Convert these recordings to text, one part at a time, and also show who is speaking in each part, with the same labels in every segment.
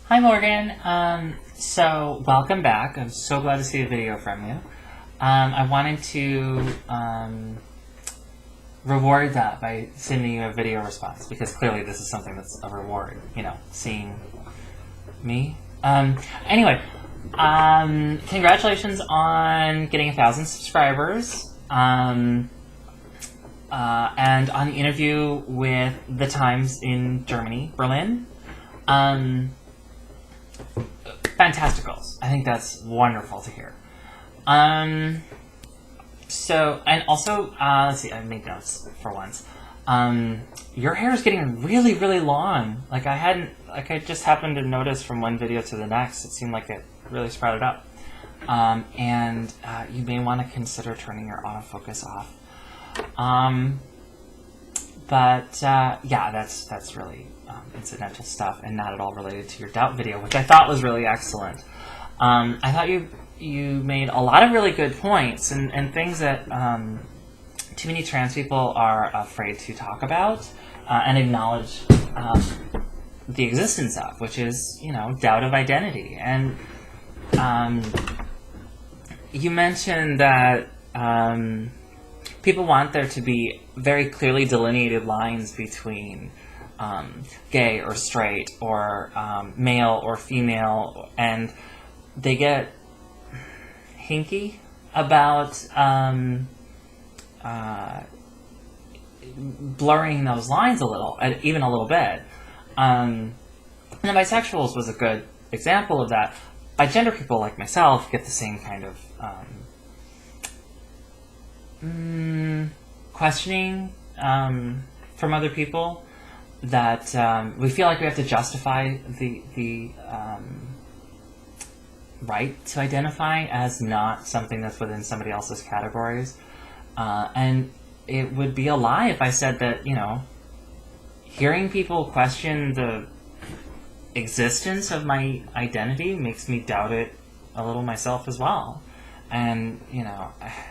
Speaker 1: Hi Morgan. So welcome back. I'm so glad to see a video from you. I wanted to reward that by sending you a video response because clearly this is something that's a reward, seeing me. Anyway, congratulations on getting 1,000 subscribers. And on the interview with the Times in Germany, Berlin. Fantasticals. I think that's wonderful to hear. So, and also, let's see, I made notes for once. Your hair is getting really, really long. I just happened to notice from one video to the next, it seemed like it really sprouted up. And you may want to consider turning your autofocus off. Yeah, that's really incidental stuff and not at all related to your doubt video, which I thought was really excellent. I thought you made a lot of really good points and things that too many trans people are afraid to talk about and acknowledge the existence of, which is, doubt of identity. And you mentioned that people want there to be very clearly delineated lines between gay or straight or male or female, and they get hinky about blurring those lines a little, even a little bit. And the bisexuals was a good example of that. Bigender people like myself get the same kind of questioning from other people, that we feel like we have to justify the right to identify as not something that's within somebody else's categories. And it would be a lie if I said that, hearing people question the existence of my identity makes me doubt it a little myself as well. And,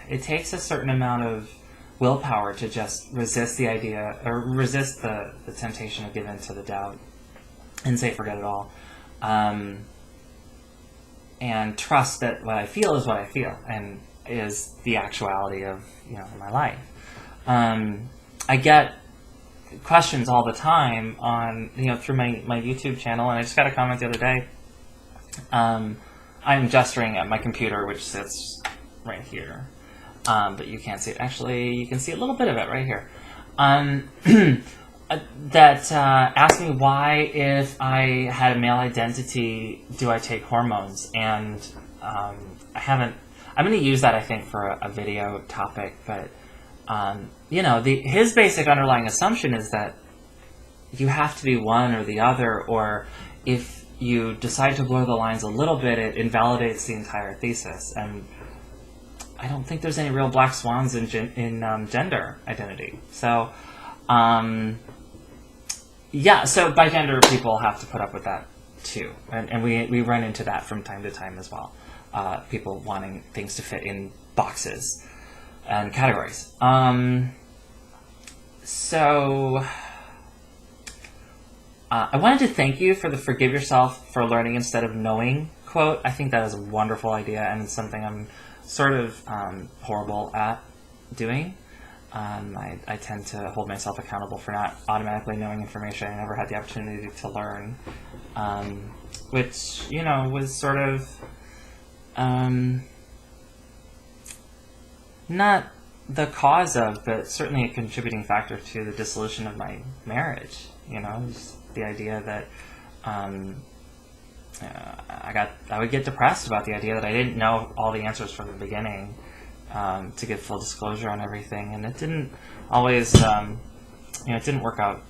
Speaker 1: it takes a certain amount of willpower to just resist the idea, or resist the temptation to give in to the doubt and say forget it all. And trust that what I feel is what I feel and is the actuality of, my life. I get questions all the time on, through my YouTube channel, and I just got a comment the other day. I'm gesturing at my computer, which sits right here. But you can't see it. Actually, you can see a little bit of it right here. That asked me why, if I had a male identity, do I take hormones? And I haven't. I'm going to use that, I think, for a video topic. But his basic underlying assumption is that you have to be one or the other, or if you decide to blur the lines a little bit, it invalidates the entire thesis. And I don't think there's any real black swans in gender identity. So, so bigender people have to put up with that too. And we run into that from time to time as well. People wanting things to fit in boxes and categories. I wanted to thank you for the "forgive yourself for learning instead of knowing" quote. I think that is a wonderful idea, and it's something I'm sort of horrible at doing. I tend to hold myself accountable for not automatically knowing information I never had the opportunity to learn, which, was sort of not the cause of, but certainly a contributing factor to the dissolution of my marriage. Just the idea that I would get depressed about the idea that I didn't know all the answers from the beginning, to give full disclosure on everything, and it didn't always, it didn't work out.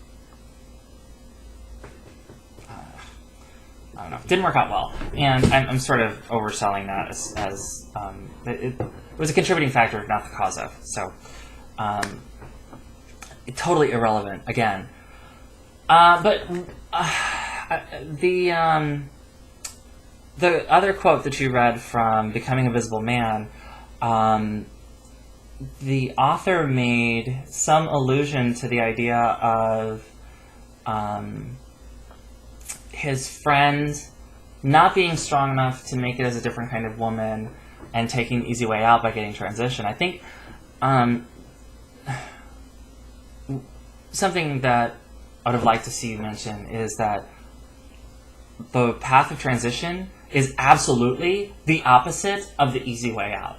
Speaker 1: I don't know. It didn't work out well, and I'm sort of overselling that as it was a contributing factor, not the cause of. So, totally irrelevant again. But the other quote that you read from Becoming a Visible Man, the author made some allusion to the idea of his friend not being strong enough to make it as a different kind of woman and taking the easy way out by getting transition. I think something that I would have liked to see you mention is that the path of transition is absolutely the opposite of the easy way out.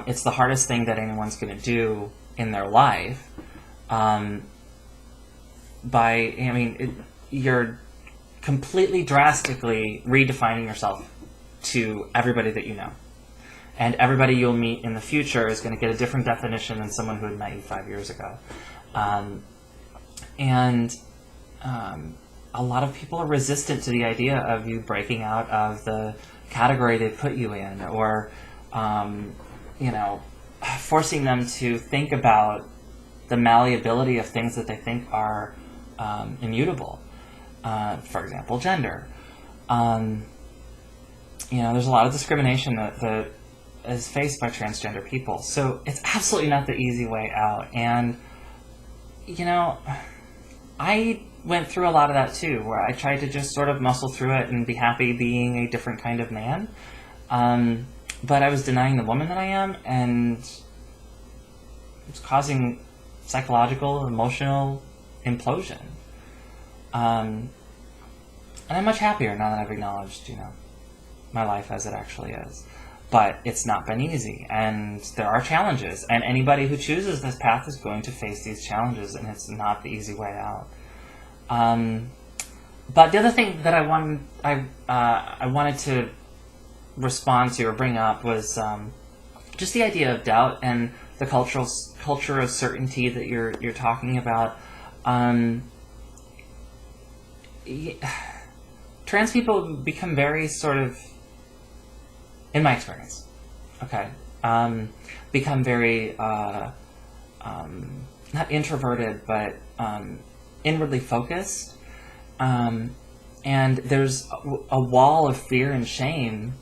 Speaker 1: It's the hardest thing that anyone's going to do in their life. You're completely drastically redefining yourself to everybody that you know. And everybody you'll meet in the future is going to get a different definition than someone who had met you 5 years ago. A lot of people are resistant to the idea of you breaking out of the category they put you in, or forcing them to think about the malleability of things that they think are immutable. For example, gender. There's a lot of discrimination that is faced by transgender people. So it's absolutely not the easy way out. And, I went through a lot of that too, where I tried to just sort of muscle through it and be happy being a different kind of man. But I was denying the woman that I am, and it's causing psychological, emotional implosion. And I'm much happier now that I've acknowledged, my life as it actually is. But it's not been easy, and there are challenges, and anybody who chooses this path is going to face these challenges, and it's not the easy way out. But the other thing that I wanted to respond to or bring up was just the idea of doubt and the culture of certainty that you're talking about. Trans people become very sort of, in my experience, become very not introverted, but inwardly focused, and there's a wall of fear and shame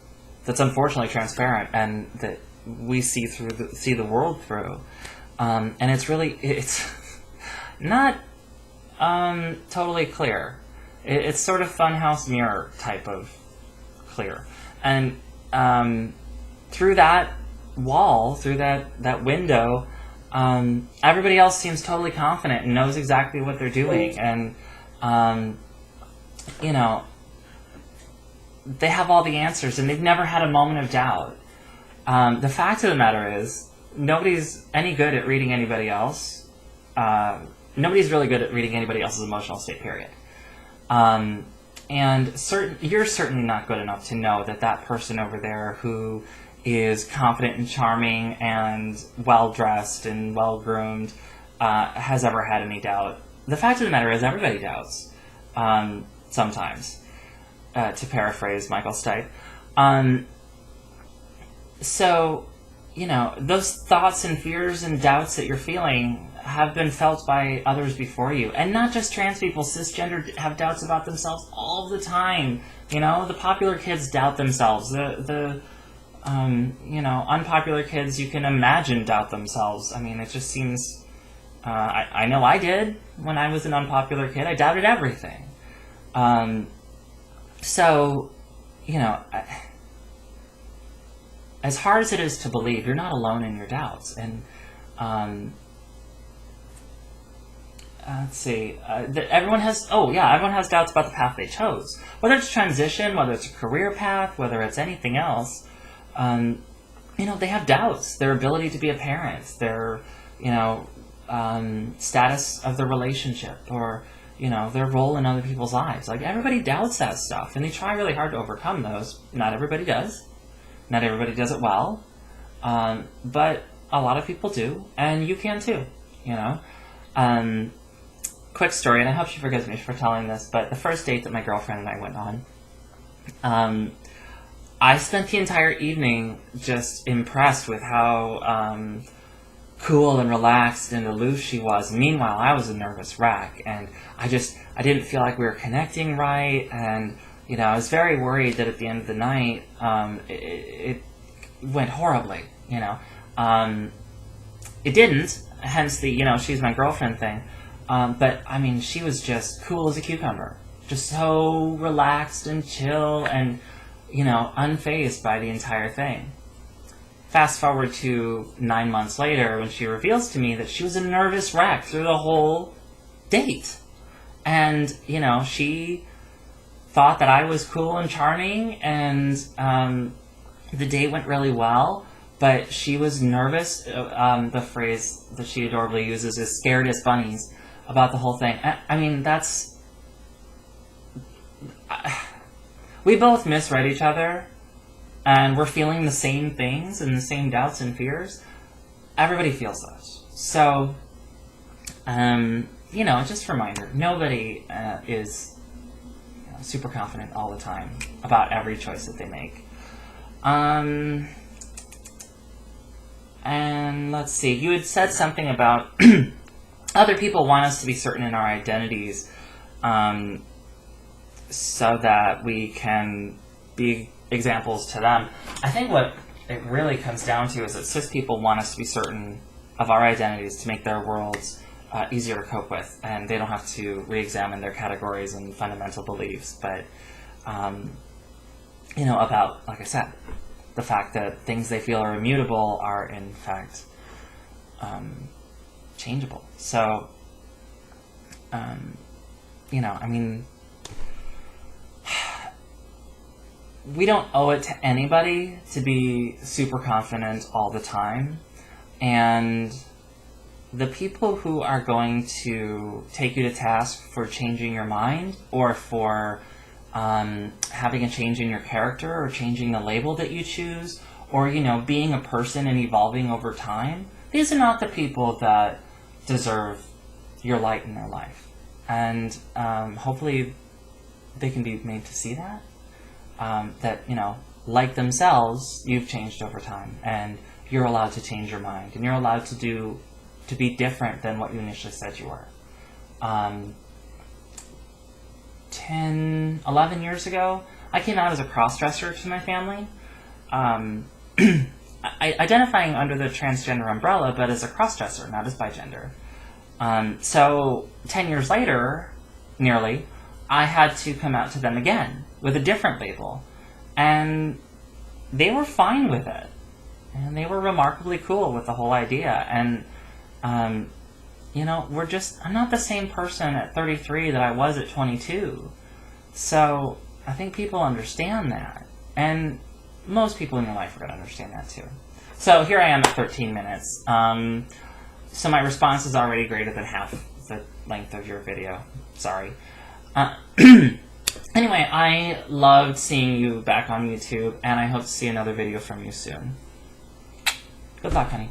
Speaker 1: that's unfortunately transparent and that we see the world through, and it's not totally clear. It's sort of funhouse mirror type of clear, and through that wall, through that window, everybody else seems totally confident and knows exactly what they're doing, and they have all the answers, and they've never had a moment of doubt. The fact of the matter is, nobody's any good at reading anybody else. Nobody's really good at reading anybody else's emotional state, period. And you're certainly not good enough to know that person over there who is confident and charming and well-dressed and well-groomed has ever had any doubt. The fact of the matter is, everybody doubts, sometimes, to paraphrase Michael Stipe. So, those thoughts and fears and doubts that you're feeling have been felt by others before you. And not just trans people, cisgender have doubts about themselves all the time. The popular kids doubt themselves. The unpopular kids you can imagine doubt themselves. I mean, it just seems... I know I did when I was an unpopular kid. I doubted everything. As hard as it is to believe, you're not alone in your doubts. And let's see. Everyone has doubts about the path they chose. Whether it's transition, whether it's a career path, whether it's anything else, they have doubts. Their ability to be a parent, their, status of the relationship, or, their role in other people's lives. Like, everybody doubts that stuff, and they try really hard to overcome those. Not everybody does. Not everybody does it well. But a lot of people do, and you can too, Quick story, and I hope she forgives me for telling this, but the first date that my girlfriend and I went on, I spent the entire evening just impressed with how cool and relaxed and aloof she was. Meanwhile, I was a nervous wreck, and I didn't feel like we were connecting right, and I was very worried that at the end of the night, it went horribly, It didn't, hence the, she's my girlfriend thing. But, I mean, she was just cool as a cucumber. just so relaxed and chill and, unfazed by the entire thing. Fast forward to 9 months later when she reveals to me that she was a nervous wreck through the whole date. And, she thought that I was cool and charming, and the date went really well, but she was nervous. The phrase that she adorably uses is scared as bunnies about the whole thing. I mean, that's... we both misread each other, and we're feeling the same things and the same doubts and fears. Everybody feels those. So, just a reminder, nobody is super confident all the time about every choice that they make. And let's see, you had said something about other people want us to be certain in our identities so that we can be examples to them. I think what it really comes down to is that cis people want us to be certain of our identities to make their worlds easier to cope with, and they don't have to re-examine their categories and fundamental beliefs. But, about, like I said, the fact that things they feel are immutable are, in fact, changeable. So, we don't owe it to anybody to be super confident all the time, and the people who are going to take you to task for changing your mind or for having a change in your character or changing the label that you choose or, being a person and evolving over time, these are not the people that deserve your light in their life. And hopefully they can be made to see that, like themselves, you've changed over time and you're allowed to change your mind and you're allowed to be different than what you initially said you were. 11 years ago, I came out as a cross-dresser to my family, identifying under the transgender umbrella, but as a cross-dresser, not as bigender. So 10 years later, nearly, I had to come out to them again with a different label, and they were fine with it, and they were remarkably cool with the whole idea. And I'm not the same person at 33 that I was at 22. So I think people understand that. And most people in your life are going to understand that too. So here I am at 13 minutes. So my response is already greater than half the length of your video. Sorry. Anyway, I loved seeing you back on YouTube, and I hope to see another video from you soon. Good luck, honey.